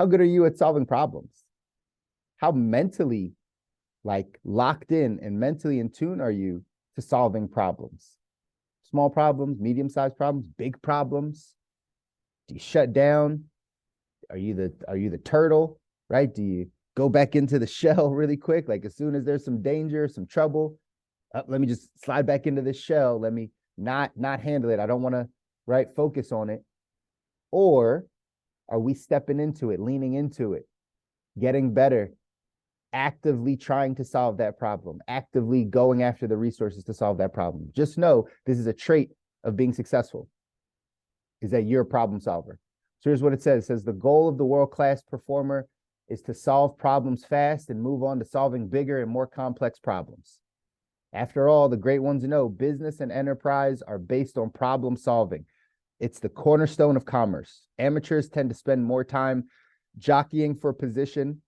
How good are you at solving problems? How mentally locked in and mentally in tune are you to solving problems? Small problems, medium-sized problems, big problems. Do you shut down? Are you the turtle, right? Do you go back into the shell really quick? Like as soon as there's some danger, some trouble, let me just slide back into this shell. Let me not handle it. I don't want to, right, focus on it. Or are we stepping into it, leaning into it, getting better, actively trying to solve that problem, actively going after the resources to solve that problem? Just know this is a trait of being successful, is that you're a problem solver. So here's what it says. It says the goal of the world-class performer is to solve problems fast and move on to solving bigger and more complex problems. After all, the great ones know business and enterprise are based on problem solving. It's the cornerstone of commerce. Amateurs tend to spend more time jockeying for position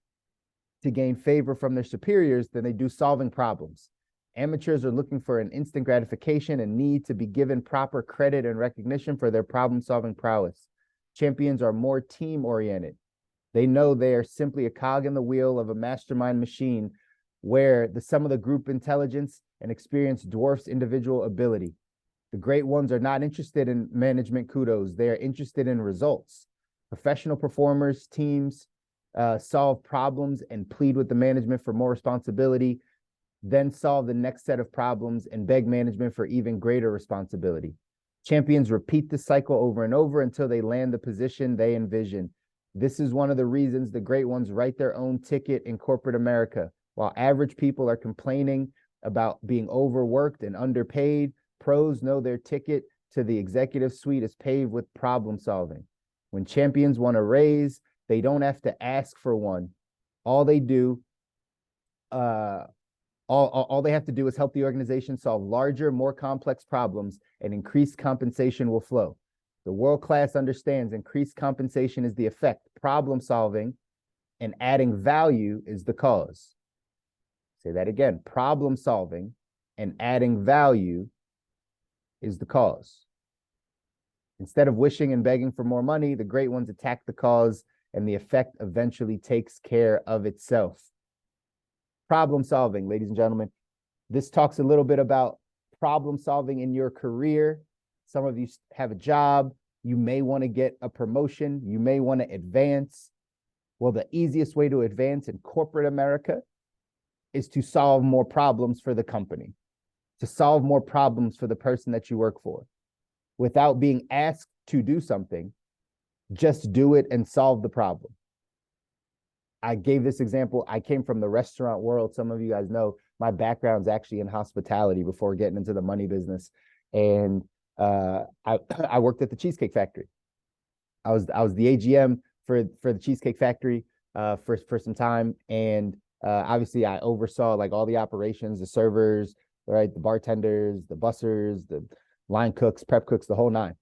to gain favor from their superiors than they do solving problems. Amateurs are looking for an instant gratification and need to be given proper credit and recognition for their problem-solving prowess. Champions are more team-oriented. They know they are simply a cog in the wheel of a mastermind machine where the sum of the group intelligence and experience dwarfs individual ability. The great ones are not interested in management kudos. They are interested in results. Professional performers, teams, solve problems and plead with the management for more responsibility, then solve the next set of problems and beg management for even greater responsibility. Champions repeat this cycle over and over until they land the position they envision. This is one of the reasons the great ones write their own ticket in corporate America. While average people are complaining about being overworked and underpaid, pros know their ticket to the executive suite is paved with problem solving. When champions want a raise, they don't have to ask for one. All they do, all they have to do is help the organization solve larger, more complex problems, and increased compensation will flow. The world class understands increased compensation is the effect, problem solving and adding value is the cause. Say that again, problem solving and adding value is the cause. Instead of wishing and begging for more money, the great ones attack the cause and the effect eventually takes care of itself. Problem solving, ladies and gentlemen. This talks a little bit about problem solving in your career. Some of you have a job. You may want to get a promotion. You may want to advance. Well, the easiest way to advance in corporate America is to solve more problems for the company, to solve more problems for the person that you work for. Without being asked to do something, just do it and solve the problem. I gave this example. I came from the restaurant world. Some of you guys know my background's actually in hospitality before getting into the money business. And I worked at the Cheesecake Factory. I was the AGM for the Cheesecake Factory for some time. And obviously I oversaw like all the operations, the servers, right, the bartenders, the bussers, the line cooks, prep cooks, the whole nine.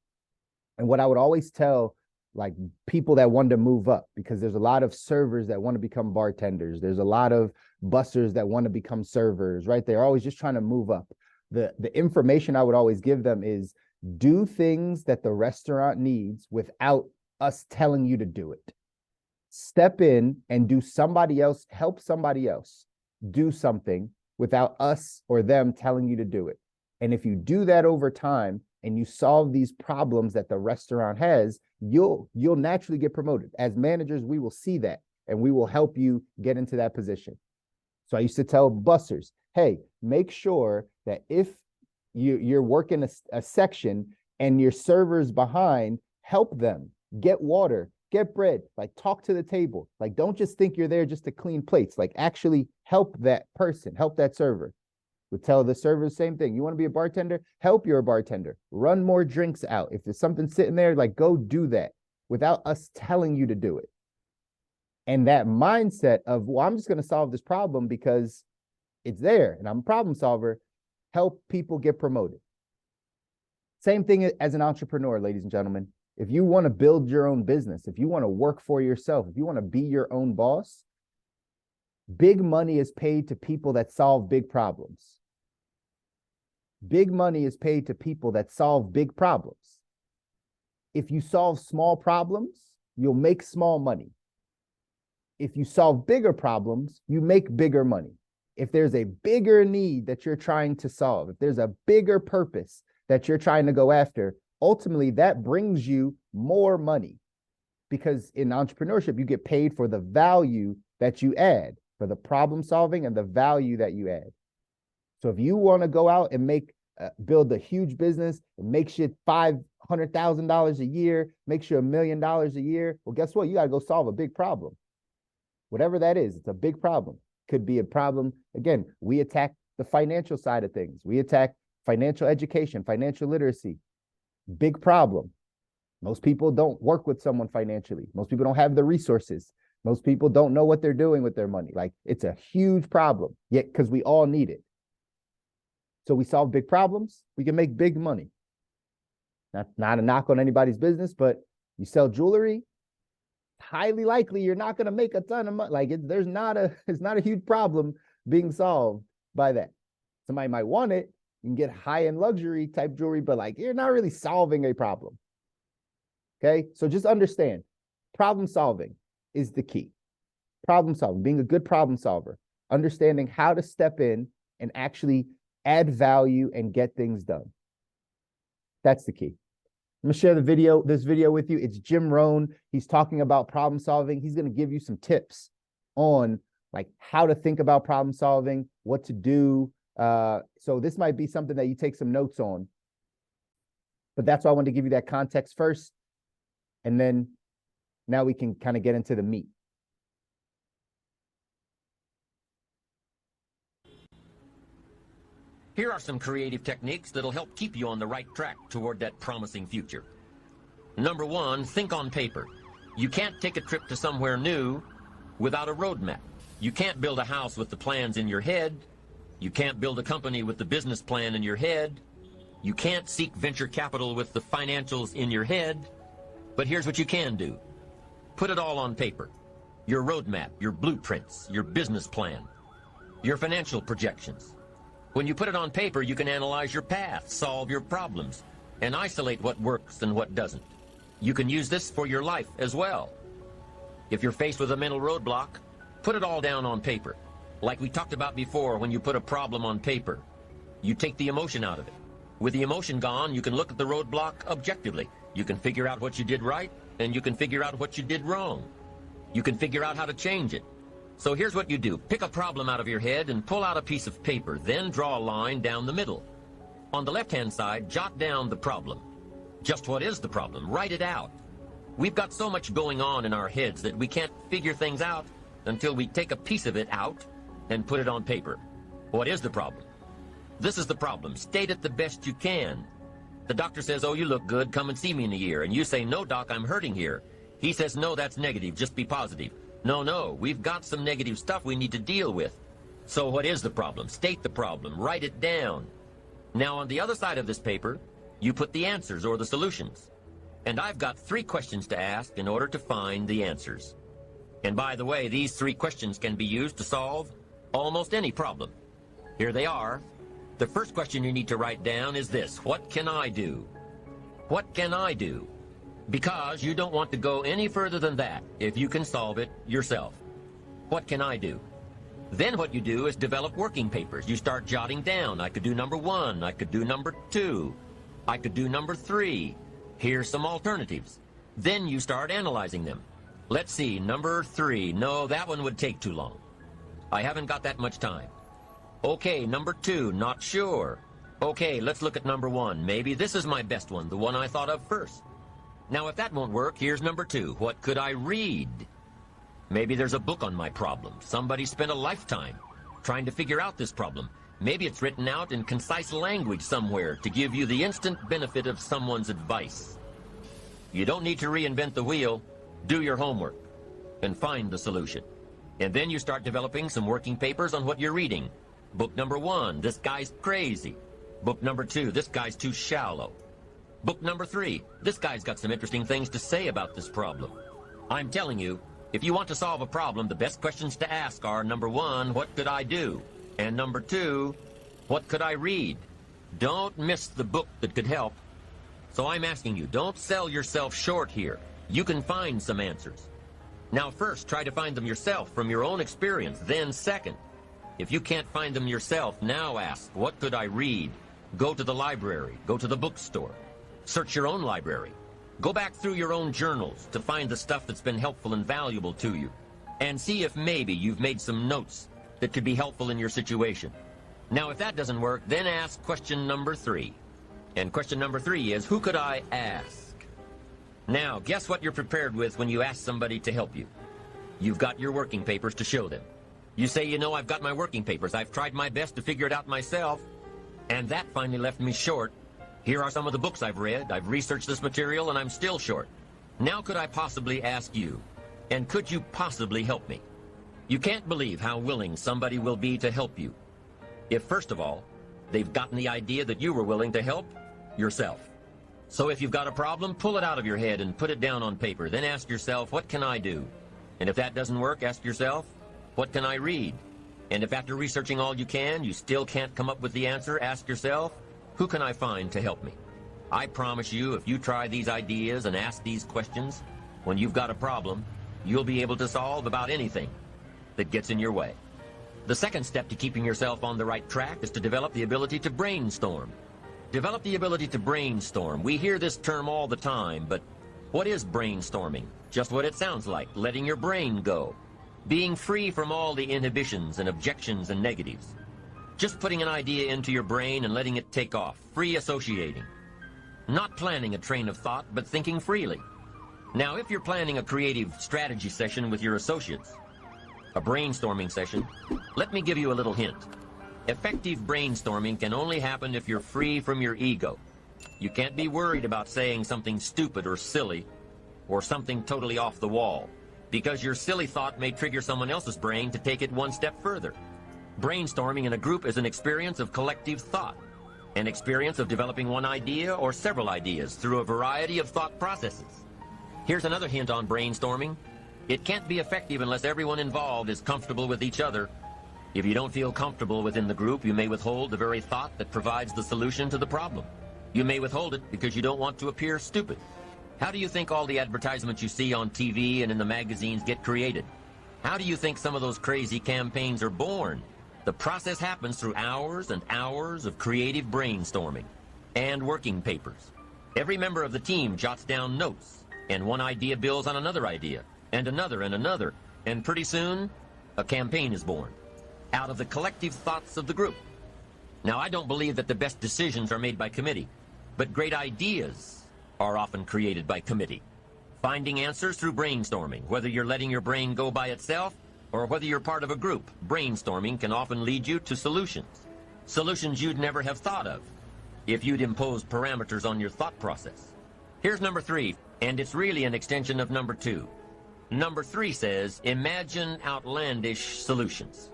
And what I would always tell like people that wanted to move up, because there's a lot of servers that want to become bartenders. There's a lot of bussers that want to become servers, right? They're always just trying to move up. The information I would always give them is do things that the restaurant needs without us telling you to do it. Step in and do somebody else, help somebody else do something without us or them telling you to do it. And if you do that over time and you solve these problems that the restaurant has, you'll naturally get promoted. As managers, we will see that and we will help you get into that position. So I used to tell bussers, hey, make sure that if you're working a section and your server's behind, help them get water, get bread, like talk to the table. Like don't just think you're there just to clean plates, like actually help that person, help that server. Would tell the server the same thing. You want to be a bartender? Help your bartender. Run more drinks out. If there's something sitting there, like go do that without us telling you to do it. And that mindset of, well, I'm just going to solve this problem because it's there and I'm a problem solver, help people get promoted. Same thing as an entrepreneur, ladies and gentlemen. If you want to build your own business, if you want to work for yourself, if you want to be your own boss, big money is paid to people that solve big problems. Big money is paid to people that solve big problems. If you solve small problems, you'll make small money. if you solve bigger problems, you make bigger money. If there's a bigger need that you're trying to solve, if there's a bigger purpose that you're trying to go after, ultimately that brings you more money. Because in entrepreneurship, you get paid for the value that you add, for the problem solving and the value that you add. So if you want to go out and build a huge business and make shit $500,000 a year, make sure $1 million a year, well, guess what? You got to go solve a big problem. Whatever that is, it's a big problem. Could be a problem. Again, we attack the financial side of things. We attack financial education, financial literacy. Big problem. Most people don't work with someone financially. Most people don't have the resources. Most people don't know what they're doing with their money. Like, it's a huge problem, yet because we all need it. So we solve big problems, we can make big money. Not a knock on anybody's business, but you sell jewelry, highly likely you're not going to make a ton of money. Like, it's not a huge problem being solved by that. Somebody might want it. You can get high-end luxury type jewelry, but like, you're not really solving a problem. Okay, so just understand, problem solving is the key. Problem solving, being a good problem solver, understanding how to step in and actually add value and get things done. That's the key. I'm gonna share this video with you. It's Jim Rohn. He's talking about problem solving. He's gonna give you some tips on like how to think about problem solving, what to do. So this might be something that you take some notes on, but that's why I wanted to give you that context first. And then now we can kind of get into the meat. Here are some creative techniques that'll help keep you on the right track toward that promising future. Number one, think on paper. You can't take a trip to somewhere new without a roadmap. You can't build a house with the plans in your head. You can't build a company with the business plan in your head. You can't seek venture capital with the financials in your head. But here's what you can do. Put it all on paper. Your roadmap, your blueprints, your business plan, your financial projections. When you put it on paper, you can analyze your path, solve your problems, and isolate what works and what doesn't. You can use this for your life as well. If you're faced with a mental roadblock, put it all down on paper. Like we talked about before, when you put a problem on paper, you take the emotion out of it. With the emotion gone, you can look at the roadblock objectively. You can figure out what you did right, and you can figure out what you did wrong. You can figure out how to change it. So here's what you do. Pick a problem out of your head and pull out a piece of paper, then draw a line down the middle. On the left-hand side, jot down the problem. Just what is the problem? Write it out. We've got so much going on in our heads that we can't figure things out until we take a piece of it out and put it on paper. What is the problem? This is the problem. State it the best you can. The doctor says, oh, you look good, come and see me in a year. And you say, no, doc, I'm hurting here. He says, no, that's negative, just be positive. No, we've got some negative stuff we need to deal with. So what is the problem? State the problem, write it down. Now on the other side of this paper, you put the answers or the solutions. And I've got 3 questions to ask in order to find the answers. And by the way, these 3 questions can be used to solve almost any problem. Here they are. The first question you need to write down is this: what can I do? What can I do? Because you don't want to go any further than that if you can solve it yourself. What can I do? Then what you do is develop working papers. You start jotting down, I could do number 1, I could do number 2, I could do number 3. Here's some alternatives. Then you start analyzing them. Let's see, number 3. No, that one would take too long. I haven't got that much time. Okay, number 2, not sure. Okay, let's look at number 1. Maybe this is my best one, the one I thought of first. Now, if that won't work, here's number 2. What could I read? Maybe there's a book on my problem. Somebody spent a lifetime trying to figure out this problem. Maybe it's written out in concise language somewhere to give you the instant benefit of someone's advice. You don't need to reinvent the wheel. Do your homework and find the solution. And then you start developing some working papers on what you're reading. Book number 1, this guy's crazy. Book number 2, this guy's too shallow. Book number 3, this guy's got some interesting things to say about this problem. I'm telling you, if you want to solve a problem, the best questions to ask are, number 1, what could I do? And number 2, what could I read? Don't miss the book that could help. So I'm asking you, don't sell yourself short here. You can find some answers. Now first, try to find them yourself from your own experience. Then second, if you can't find them yourself, now ask, what could I read? Go to the library, go to the bookstore, search your own library. Go back through your own journals to find the stuff that's been helpful and valuable to you, and see if maybe you've made some notes that could be helpful in your situation. Now, if that doesn't work, then ask question number 3. And question number 3 is, who could I ask? Now, guess what you're prepared with when you ask somebody to help you? You've got your working papers to show them. You say, you know, I've got my working papers. I've tried my best to figure it out myself, and that finally left me short. Here are some of the books I've read. I've researched this material, and I'm still short. Now could I possibly ask you, and could you possibly help me? You can't believe how willing somebody will be to help you if, first of all, they've gotten the idea that you were willing to help yourself. So if you've got a problem, pull it out of your head and put it down on paper. Then ask yourself, what can I do? And if that doesn't work, ask yourself, what can I read? And if after researching all you can, you still can't come up with the answer, ask yourself, who can I find to help me? I promise you, if you try these ideas and ask these questions, when you've got a problem, you'll be able to solve about anything that gets in your way. The second step to keeping yourself on the right track is to develop the ability to brainstorm. Develop the ability to brainstorm. We hear this term all the time, but what is brainstorming? Just what it sounds like, letting your brain go. Being free from all the inhibitions and objections and negatives. Just putting an idea into your brain and letting it take off. Free associating. Not planning a train of thought, but thinking freely. Now, if you're planning a creative strategy session with your associates, a brainstorming session, let me give you a little hint. Effective brainstorming can only happen if you're free from your ego. You can't be worried about saying something stupid or silly or something totally off the wall, because your silly thought may trigger someone else's brain to take it one step further. Brainstorming in a group is an experience of collective thought, an experience of developing one idea or several ideas through a variety of thought processes. Here's another hint on brainstorming. It can't be effective unless everyone involved is comfortable with each other. If you don't feel comfortable within the group, you may withhold the very thought that provides the solution to the problem. You may withhold it because you don't want to appear stupid. How do you think all the advertisements you see on TV and in the magazines get created? How do you think some of those crazy campaigns are born? The process happens through hours and hours of creative brainstorming and working papers. Every member of the team jots down notes, and one idea builds on another idea, and another, and pretty soon, a campaign is born out of the collective thoughts of the group. Now, I don't believe that the best decisions are made by committee, but great ideas are often created by committee. Finding answers through brainstorming, whether you're letting your brain go by itself or whether you're part of a group, brainstorming can often lead you to solutions. Solutions you'd never have thought of if you'd imposed parameters on your thought process. Here's number 3, and it's really an extension of number 2. Number 3 says, imagine outlandish solutions.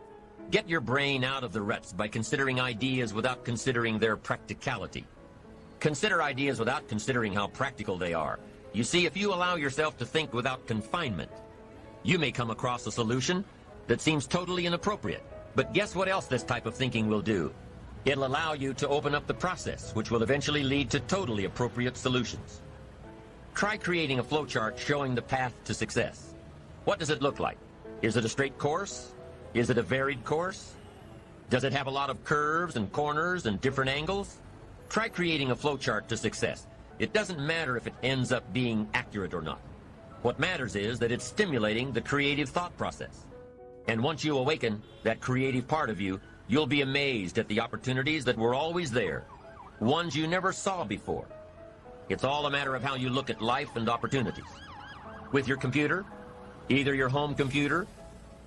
Get your brain out of the ruts by considering ideas without considering their practicality. Consider ideas without considering how practical they are. You see, if you allow yourself to think without confinement, you may come across a solution that seems totally inappropriate. But guess what else this type of thinking will do? It'll allow you to open up the process, which will eventually lead to totally appropriate solutions. Try creating a flowchart showing the path to success. What does it look like? Is it a straight course? Is it a varied course? Does it have a lot of curves and corners and different angles? Try creating a flowchart to success. It doesn't matter if it ends up being accurate or not. What matters is that it's stimulating the creative thought process. And once you awaken that creative part of you, you'll be amazed at the opportunities that were always there, ones you never saw before. It's all a matter of how you look at life and opportunities. With your computer, either your home computer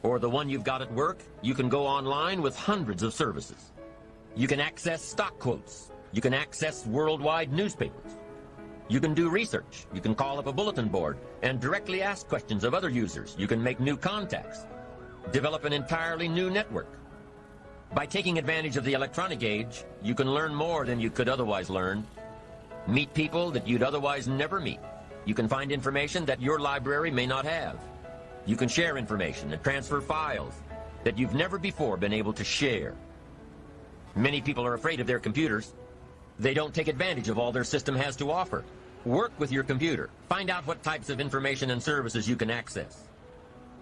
or the one you've got at work, you can go online with hundreds of services. You can access stock quotes. You can access worldwide newspapers. You can do research. You can call up a bulletin board and directly ask questions of other users. You can make new contacts, develop an entirely new network. By taking advantage of the electronic age, you can learn more than you could otherwise learn. Meet people that you'd otherwise never meet. You can find information that your library may not have. You can share information and transfer files that you've never before been able to share. Many people are afraid of their computers. They don't take advantage of all their system has to offer. Work with your computer. Find out what types of information and services you can access.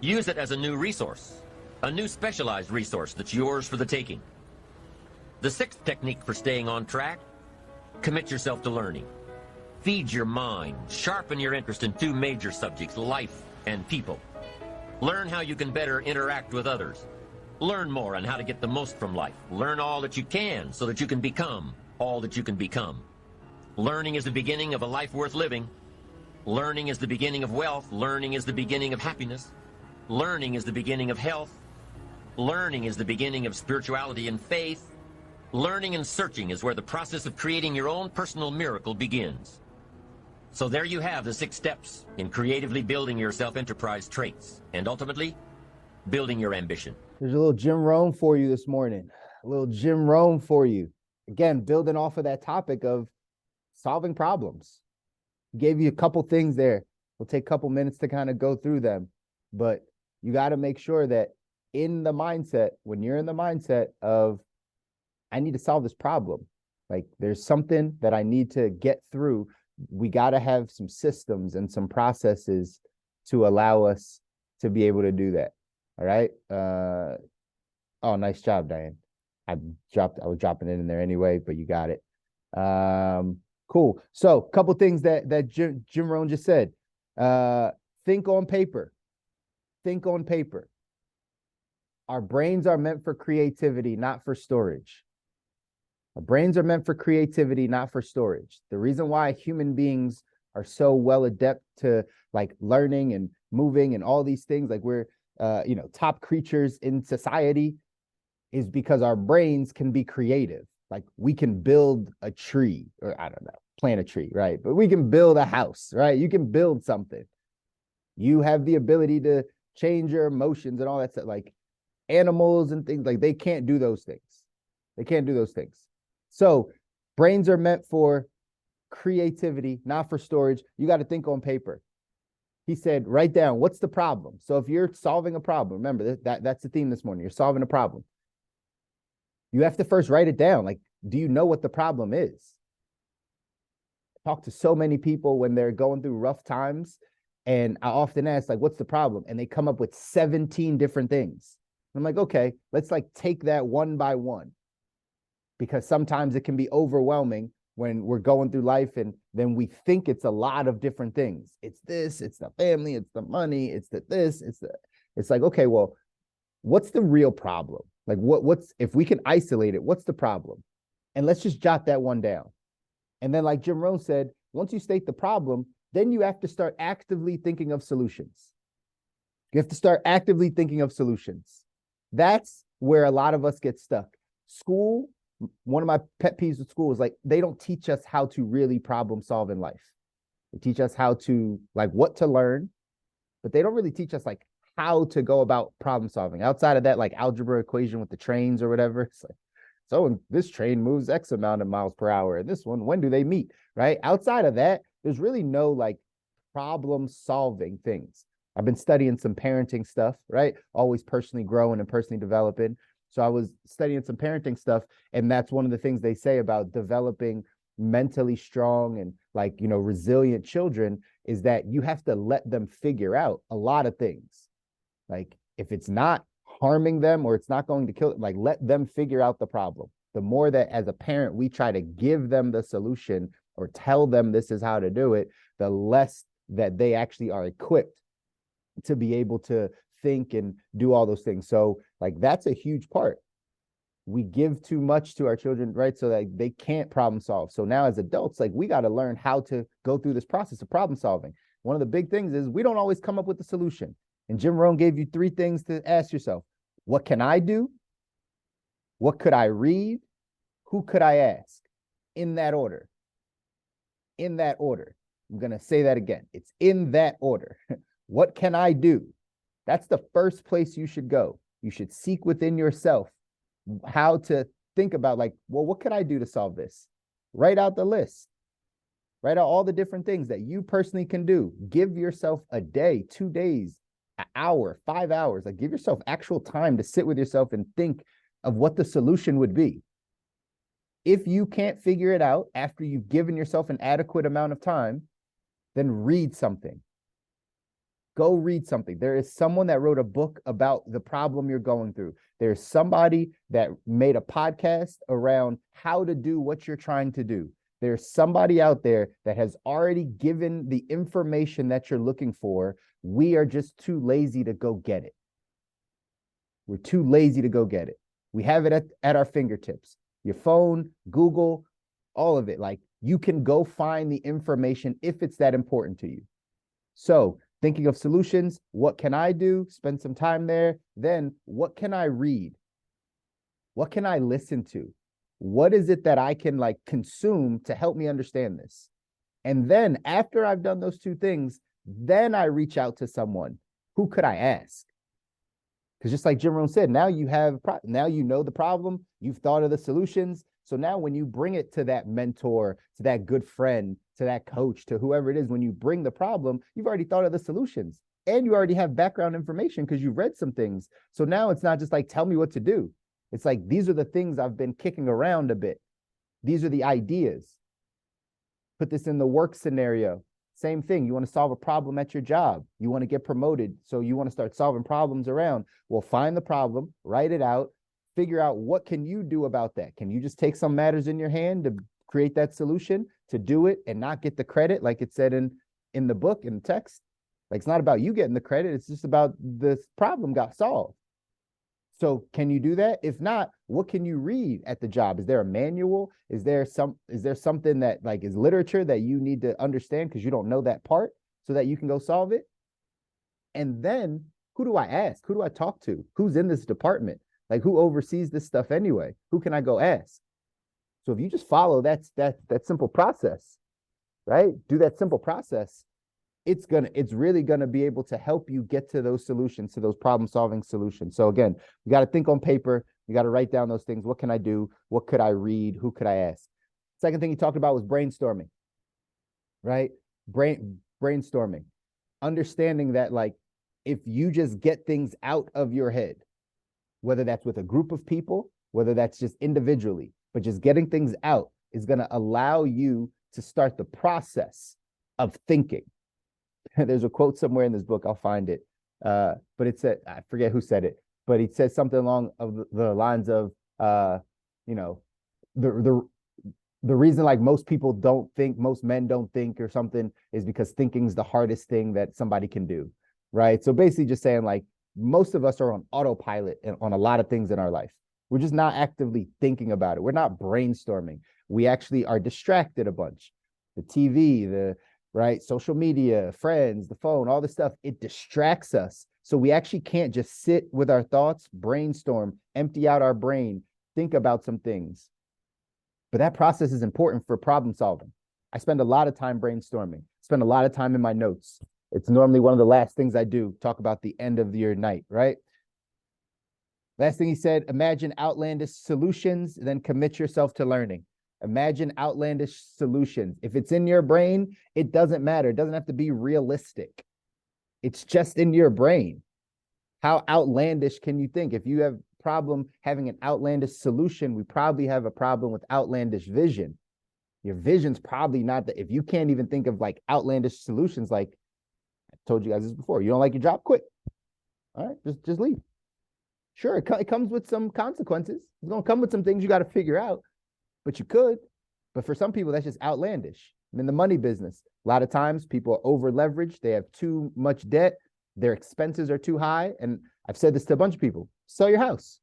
Use it as a new resource, a new specialized resource that's yours for the taking. The sixth technique for staying on track: commit yourself to learning. Feed your mind, sharpen your interest in two major subjects, life and people. Learn how you can better interact with others. Learn more on how to get the most from life. Learn all that you can so that you can become all that you can become. Learning is the beginning of a life worth living. Learning is the beginning of wealth. Learning is the beginning of happiness. Learning is the beginning of health. Learning is the beginning of spirituality and faith. Learning and searching is where the process of creating your own personal miracle begins. So there you have the 6 steps in creatively building your self-enterprise traits and ultimately building your ambition. There's a little Jim Rohn for you this morning. A little Jim Rohn for you. Again, building off of that topic of solving problems. Gave you a couple things there. We'll take a couple minutes to kind of go through them. But you got to make sure that in the mindset, when you're in the mindset of, I need to solve this problem, like there's something that I need to get through, we got to have some systems and some processes to allow us to be able to do that. All right. Oh, nice job, Diane. I was dropping it in there anyway, but you got it. Cool. So a couple things that Jim Rohn just said. Think on paper. Think on paper. Our brains are meant for creativity, not for storage. Our brains are meant for creativity, not for storage. The reason why human beings are so well adept to like learning and moving and all these things, like we're top creatures in society, is because our brains can be creative. Like we can build a tree, or I don't know, plant a tree, right? But we can build a house, right? You can build something. You have the ability to change your emotions and all that stuff. Like animals and things, like they can't do those things. They can't do those things. So brains are meant for creativity, not for storage. You got to think on paper. He said, write down, what's the problem? So if you're solving a problem, remember that's the theme this morning. You're solving a problem. You have to first write it down. Like, do you know what the problem is? I talk to so many people when they're going through rough times, and I often ask, like, what's the problem? And they come up with 17 different things. I'm like, okay, let's like take that one by one, because sometimes it can be overwhelming when we're going through life and then we think it's a lot of different things. It's this, it's the family, it's the money, it's it's like, okay, well, what's the real problem? Like what's, if we can isolate it, what's the problem? And let's just jot that one down. And then like Jim Rohn said, once you state the problem, then you have to start actively thinking of solutions. You have to start actively thinking of solutions. That's where a lot of us get stuck. School, one of my pet peeves with school is like, they don't teach us how to really problem solve in life. They teach us how to, like, what to learn, but they don't really teach us like how to go about problem solving. Outside of that, like algebra equation with the trains or whatever, it's like, so this train moves X amount of miles per hour, and this one, when do they meet, right? Outside of that, there's really no like problem solving things. I've been studying some parenting stuff, right? Always personally growing and personally developing. So I was studying some parenting stuff, and that's one of the things they say about developing mentally strong and like, resilient children is that you have to let them figure out a lot of things. Like if it's not harming them or it's not going to kill it, like let them figure out the problem. The more that as a parent, we try to give them the solution or tell them this is how to do it, the less that they actually are equipped to be able to think and do all those things. So like that's a huge part. We give too much to our children, right? So that they can't problem solve. So now as adults, like we got to learn how to go through this process of problem solving. One of the big things is we don't always come up with the solution. And Jim Rohn gave you 3 things to ask yourself. What can I do? What could I read? Who could I ask? In that order. In that order. I'm going to say that again. It's in that order. What can I do? That's the first place you should go. You should seek within yourself how to think about like, well, what could I do to solve this? Write out the list. Write out all the different things that you personally can do. Give yourself a day, 2 days, an hour, 5 hours. Like give yourself actual time to sit with yourself and think of what the solution would be. If you can't figure it out after you've given yourself an adequate amount of time, then read something. Go read something. There is someone that wrote a book about the problem you're going through. There's somebody that made a podcast around how to do what you're trying to do. There's somebody out there that has already given the information that you're looking for. We are just too lazy to go get it. We're too lazy to go get it. We have it at our fingertips. Your phone, Google, all of it. Like, you can go find the information if it's that important to you. So thinking of solutions, what can I do? Spend some time there. Then what can I read? What can I listen to? What is it that I can like consume to help me understand this? And then after I've done those two things, then I reach out to someone. Who could I ask? Because just like Jim Rohn said, now you know the problem, you've thought of the solutions. So now when you bring it to that mentor, to that good friend, to that coach, to whoever it is, when you bring the problem, you've already thought of the solutions and you already have background information because you've read some things. So now it's not just like, tell me what to do. It's like, these are the things I've been kicking around a bit. These are the ideas. Put this in the work scenario. Same thing. You want to solve a problem at your job. You want to get promoted. So you want to start solving problems around. Well, find the problem, write it out, figure out what can you do about that. Can you just take some matters in your hand to create that solution, to do it and not get the credit like it said in the book, in the text? Like, it's not about you getting the credit. It's just about this problem got solved. So can you do that? If not, what can you read at the job? Is there a manual? Is there something that like is literature that you need to understand because you don't know that part so that you can go solve it? And then who do I ask? Who do I talk to? Who's in this department? Like, who oversees this stuff anyway? Who can I go ask? So if you just follow that simple process, right? Do that simple process, it's really gonna be able to help you get to those solutions, to those problem-solving solutions. So again, you got to think on paper, you got to write down those things. What can I do? What could I read? Who could I ask? Second thing he talked about was brainstorming, right? Brainstorming. Understanding that, like, if you just get things out of your head, whether that's with a group of people, whether that's just individually, but just getting things out is going to allow you to start the process of thinking. There's a quote somewhere in this book, I'll find it. But it said, I forget who said it, but he said something along of the lines of, you know, the reason like most people don't think, most men don't think or something is because thinking is the hardest thing that somebody can do, right? So basically just saying like, most of us are on autopilot on a lot of things in our life. We're just not actively thinking about it. We're not brainstorming. We actually are distracted a bunch. The TV, right? Social media, friends, the phone, all this stuff, it distracts us. So we actually can't just sit with our thoughts, brainstorm, empty out our brain, think about some things. But that process is important for problem solving. I spend a lot of time brainstorming, spend a lot of time in my notes. It's normally one of the last things I do, talk about the end of your night, right? Last thing he said, imagine outlandish solutions, then commit yourself to learning. Imagine outlandish solutions. If it's in your brain, it doesn't matter. It doesn't have to be realistic. It's just in your brain. How outlandish can you think? If you have a problem having an outlandish solution, we probably have a problem with outlandish vision. Your vision's probably not that. If you can't even think of like outlandish solutions, like I told you guys this before, you don't like your job, quit. All right, just leave. Sure, it comes with some consequences. It's going to come with some things you got to figure out. But you could. But for some people, that's just outlandish. I'm in the money business. A lot of times people are over leveraged. They have too much debt. Their expenses are too high. And I've said this to a bunch of people. Sell your house.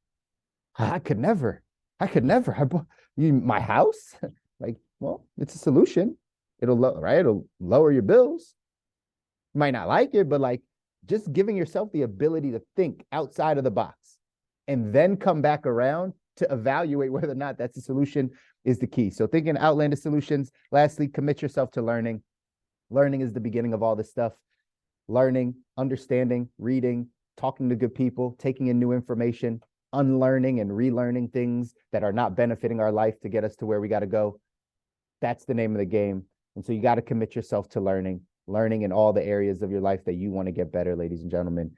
I could never. My house? Like, well, it's a solution. It'll lower your bills. You might not like it, but like just giving yourself the ability to think outside of the box and then come back around to evaluate whether or not that's a solution is the key. So thinking outlandish solutions. Lastly, commit yourself to learning. Learning is the beginning of all this stuff. Learning, understanding, reading, talking to good people, taking in new information, unlearning and relearning things that are not benefiting our life to get us to where we got to go. That's the name of the game. And so you got to commit yourself to learning in all the areas of your life that you want to get better, ladies and gentlemen,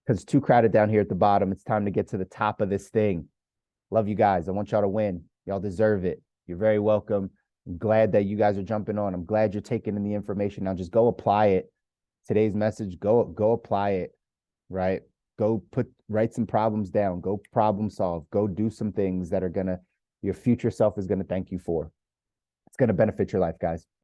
because it's too crowded down here at the bottom. It's time to get to the top of this thing. Love you guys. I want y'all to win. Y'all deserve it. You're very welcome. I'm glad that you guys are jumping on. I'm glad you're taking in the information. Now just go apply it. today's message, go apply it, right? Write some problems down, go problem solve, go do some things that are your future self is gonna thank you for. It's gonna benefit your life, guys.